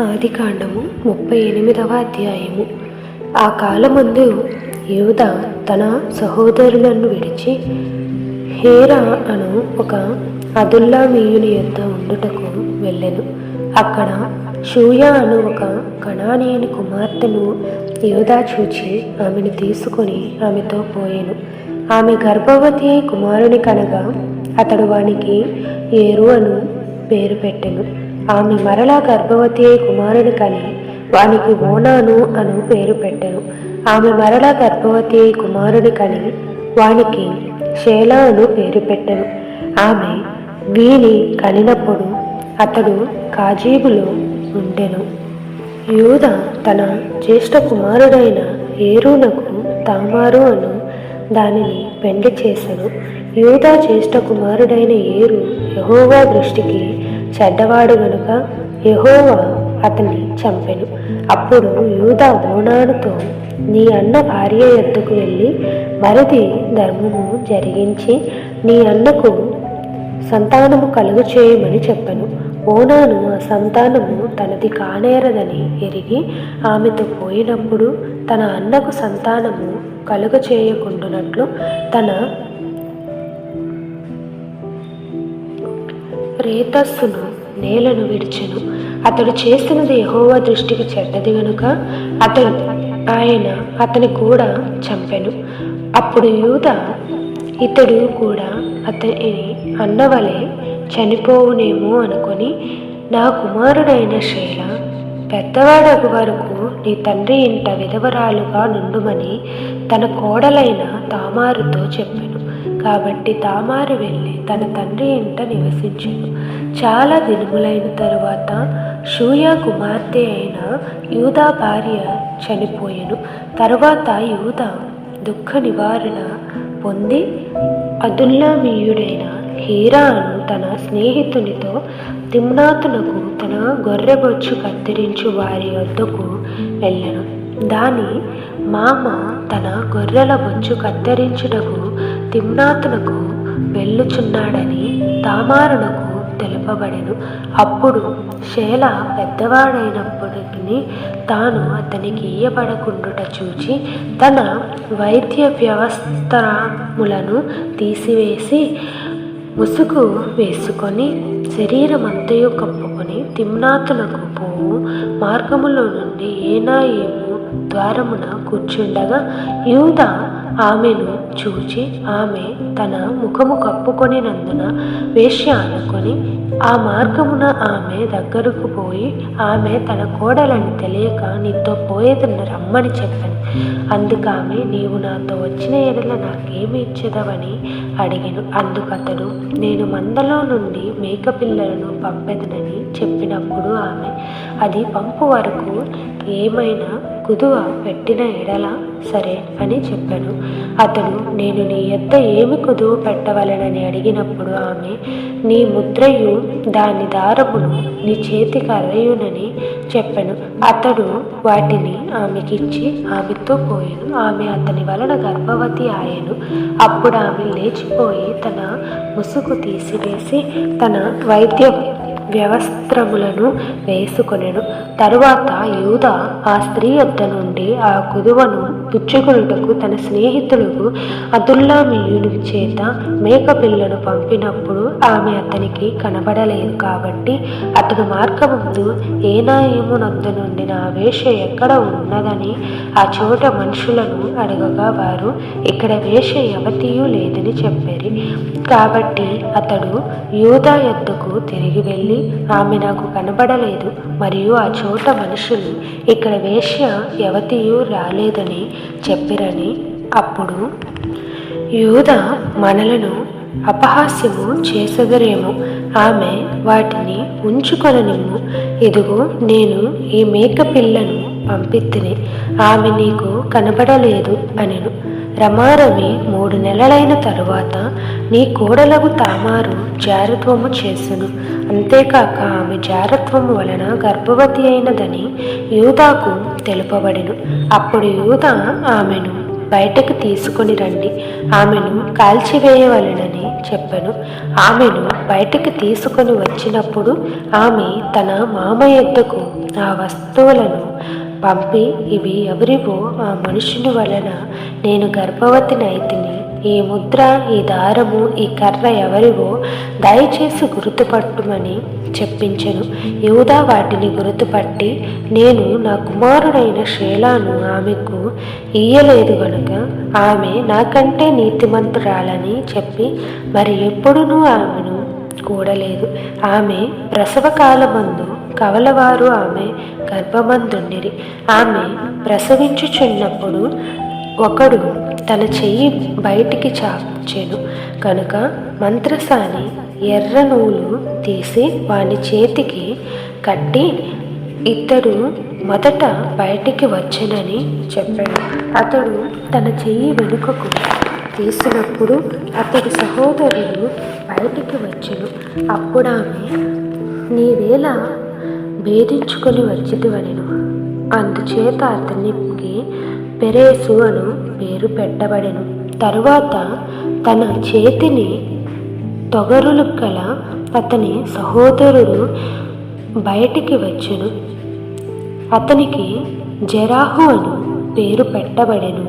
ఆదికాండము 38వ అధ్యాయము. ఆ కాలమందు యూదా తన సహోదరులను విడిచి హేరా అను ఒక అదుల్లామీయుని యొద్ద ఉండుటకు వెళ్ళెను. అక్కడ షూయా అను ఒక కనానీయుని కుమార్తెను యూదా చూచి ఆమెను తీసుకొని ఆమెతో పోయెను. ఆమె గర్భవతి అయి కుమారుని కనగా అతడు వానికి ఏరు అను పేరు పెట్టెను. ఆమె మరలా గర్భవతి అయి కుమారుని కని వానికి ఓనాను అను పేరు పెట్టెను. ఆమె మరలా గర్భవతి అయి కుమారుని కని వానికి షేలా అను పేరు పెట్టెను. ఆమె వీని కనినప్పుడు అతడు కాజీబులో ఉండెను. యూదా తన జ్యేష్ఠ కుమారుడైన ఏరునకు తామారు అను దానిని పెండ్లి చేసెను. యూదా జ్యేష్ఠ కుమారుడైన ఏరు యెహోవా దృష్టికి చెడ్డవాడు గనుక యెహోవా అతన్ని చంపెను. అప్పుడు యూదా ఓనానుతో, నీ అన్న భార్య యొద్దకు వెళ్ళి మరిది ధర్మము జరిగించి నీ అన్నకు సంతానము కలుగు చేయమని చెప్పెను. ఓనాను ఆ సంతానము తనది కానేరదని ఎరిగి ఆమెతో పోయినప్పుడు తన అన్నకు సంతానము కలుగ చేయకుండునట్లు తన రేతస్సును నేలను విడిచెను. అతడు చేసినది యెహోవా దృష్టికి చెడ్డది గనుక ఆయన అతని కూడా చంపెను. అప్పుడు యూదా ఇతడు కూడా అతని అన్నవలే చనిపోవునేమో అనుకొని, నా కుమారుడైన షేల పెద్దవాడగు వరకు నీ తండ్రి ఇంట విధవరాలుగా నుండుమని తన కోడలైన తామారుతో చెప్పెను. కాబట్టి తామారు వెళ్ళి తన తండ్రి ఇంట నివసించెను. చాలా దినములైన తరువాత షూయా కుమార్తె అయిన యూదా భార్య చనిపోయెను. తరువాత యూదా దుఃఖ నివారణ పొంది అదుల్లామీయుడైన హీరా అను తన స్నేహితునితో తిమ్నాతునకు తన గొర్రెబొచ్చు కత్తిరించు వారి వద్దకు వెళ్ళెను. దాని మామ తన గొర్రెల బొచ్చు కత్తిరించుటకు తిమ్నాతునకు వెళ్ళుచున్నాడని తామారునకు తెలుపబడెను. అప్పుడు షేల పెద్దవాడైనప్పటికీ తాను అతనికి ఇయ్యబడకుండుట చూచి తన వైద్య వ్యవస్థరములను తీసివేసి ముసుగు వేసుకొని శరీరమంతయు కప్పుకొని తిమ్నాతునకు పోవు మార్గములో నుండి ఏనాయేము ద్వారమున కూర్చుండగా యూదా ఆమెను చూచి ఆమె తన ముఖము కప్పుకొనినందున వేశ్య అనుకొని ఆ మార్గమున ఆమె దగ్గరకు పోయి ఆమె తన కోడలని తెలియక నీతో పోయేదన్న రమ్మని చెప్పాను. అందుకామె, నీవు నాతో వచ్చిన ఎడల నాకేమి ఇచ్చేదవని అడిగెను. అందుకతడు, నేను మందలో నుండి మేకపిల్లలను పంపెదనని చెప్పినప్పుడు ఆమె, అది పంపు వరకు ఏమైనా కుదువ పెట్టిన ఎడల సరే అని చెప్పాను. అతడు, నేను నీ యొద్ద ఏమి కుదువ పెట్టవలెనని అడిగినప్పుడు ఆమె, నీ ముద్రయు దాని దారమును నీ చేతికి అరయునని చెప్పెను. అతడు వాటిని ఆమెకిచ్చి ఆమెతో పోయెను. ఆమె అతని వలన గర్భవతి ఆయెను. అప్పుడు ఆమె లేచిపోయి తన ముసుగు తీసివేసి తన వైద్య వ్యవస్త్రములను వేసుకొనెను. తరువాత యూదా ఆ స్త్రీ యొద్ద నుండి ఆ కుదువను పుచ్చుకొనుటకు తన స్నేహితులకు అదుల్లామీయుని చేత మేకపిల్లను పంపినప్పుడు ఆమె అతనికి కనబడలేదు. కాబట్టి అతడు మార్గమందు ఏనాయేమునొద్ద నుండి నా వేశ్య ఎక్కడ ఉన్నదని ఆ చోట మనుషులను అడగగా వారు, ఇక్కడ వేశ్య యవతియు లేదని చెప్పారు. కాబట్టి అతడు యూదా యొద్దకు తిరిగి వెళ్ళి, ఆమె నాకు కనబడలేదు మరియు ఆ చోట మనుషులు ఇక్కడ వేశ్య యవతియు రాలేదని చెప్పిరని. అప్పుడు యూదా, మనలను అపహాస్యము చేసెదరేమో, ఆమె వాటిని ఉంచుకొననిమ్ము. ఇదిగో, నేను ఈ మేకపిల్లను పంపితిని, ఆమె నీకు కనబడలేదు అనెను. రమారమి 3 నెలలైన తరువాత నీ కోడలకు తామారు జారత్వము చేసును. అంతేకాక ఆమె జారత్వము వలన గర్భవతి అయినదని యూదాకు తెలుపబడెను. అప్పుడు యూదా ఆమెను బయటకు తీసుకొని రండి, ఆమెను కాల్చివేయవలెనని చెప్పెను. ఆమెను బయటకు తీసుకొని వచ్చినప్పుడు ఆమె తన మామ యొద్దకు ఆ వస్తువులను పంపి, ఇవి ఎవరివో ఆ మనుషుని వలన నేను గర్భవతినైతిని. ఈ ముద్ర, ఈ దారము, ఈ కర్ర ఎవరివో దయచేసి గుర్తుపట్టుమని చెప్పించెను. యూదా వాటిని గుర్తుపట్టి, నేను నా కుమారుడైన షేలాను ఆమెకు ఇయ్యలేదు గనుక ఆమె నాకంటే నీతిమంతురాలని చెప్పి మరి ఎప్పుడునూ ఆమెను కూడలేదు. ఆమె ప్రసవ కాలమందు కవలవారు ఆమె గర్భమందుండిరి. ఆమె ప్రసవించుచున్నప్పుడు ఒకడు తన చెయ్యి బయటికి చాచెను కనుక మంత్రసాని ఎర్ర నూలు తీసి వాని చేతికి కట్టి, ఇతడు మొదట బయటికి వచ్చెనని చెప్పాడు. అతడు తన చెయ్యి వెనుకకు తీసినప్పుడు అతడి సహోదరుడు బయటికి వచ్చెను. అప్పుడు ఆమె, నీవేళ భేదించుకొని వచ్చితివనెను. అందుచేత అతనికి పెరేసు అను పేరు పెట్టబడెను. తరువాత తన చేతిని తొగరులు గల అతని సహోదరుడు బయటికి వచ్చెను. అతనికి జెరాహు అను పేరు పెట్టబడెను.